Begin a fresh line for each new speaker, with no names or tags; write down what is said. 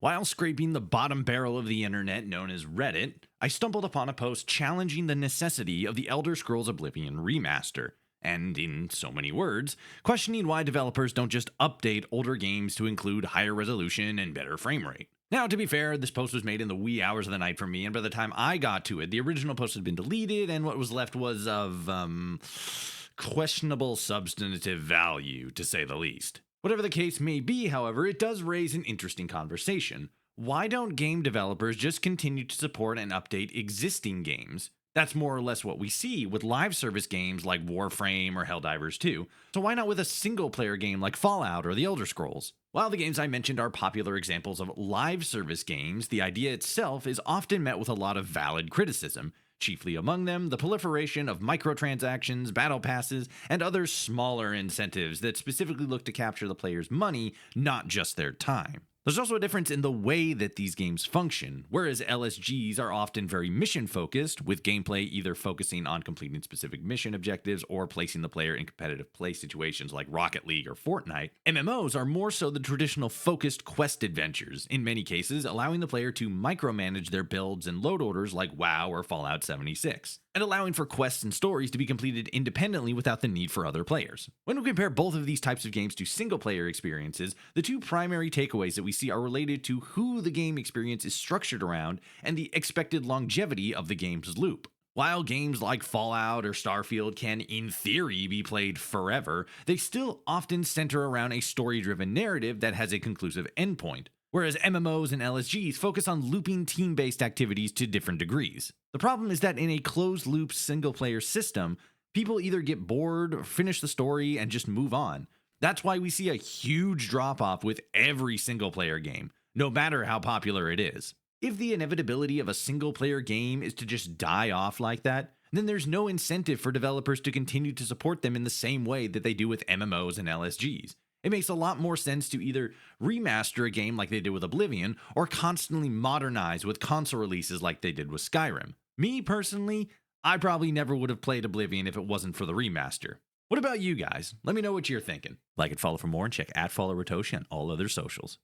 While scraping the bottom barrel of the internet known as Reddit, I stumbled upon a post challenging the necessity of the Elder Scrolls Oblivion remaster, and in so many words, questioning why developers don't just update older games to include higher resolution and better frame rate. Now, to be fair, this post was made in the wee hours of the night for me, and by the time I got to it, the original post had been deleted, and what was left was of, questionable substantive value, to say the least. Whatever the case may be, however, it does raise an interesting conversation. Why don't game developers just continue to support and update existing games? That's more or less what we see with live service games like Warframe or Helldivers 2, so why not with a single player game like Fallout or The Elder Scrolls? While the games I mentioned are popular examples of live service games, the idea itself is often met with a lot of valid criticism, chiefly among them the proliferation of microtransactions, battle passes, and other smaller incentives that specifically look to capture the player's money, not just their time. There's also a difference in the way that these games function, whereas LSGs are often very mission focused, with gameplay either focusing on completing specific mission objectives or placing the player in competitive play situations like Rocket League or Fortnite. MMOs are more so the traditional focused quest adventures, in many cases allowing the player to micromanage their builds and load orders like WoW or Fallout 76, and allowing for quests and stories to be completed independently without the need for other players. When we compare both of these types of games to single-player experiences, the two primary takeaways that we see are related to who the game experience is structured around and the expected longevity of the game's loop. While games like Fallout or Starfield can, in theory, be played forever, they still often center around a story-driven narrative that has a conclusive endpoint, whereas MMOs and LSGs focus on looping team-based activities to different degrees. The problem is that in a closed-loop single-player system, people either get bored, finish the story, and just move on. That's why we see a huge drop-off with every single-player game, no matter how popular it is. If the inevitability of a single-player game is to just die off like that, then there's no incentive for developers to continue to support them in the same way that they do with MMOs and LSGs. It makes a lot more sense to either remaster a game like they did with Oblivion, or constantly modernize with console releases like they did with Skyrim. Me, personally, I probably never would have played Oblivion if it wasn't for the remaster. What about you guys? Let me know what you're thinking. Like and follow for more, and check @FollowRotoshi on all other socials.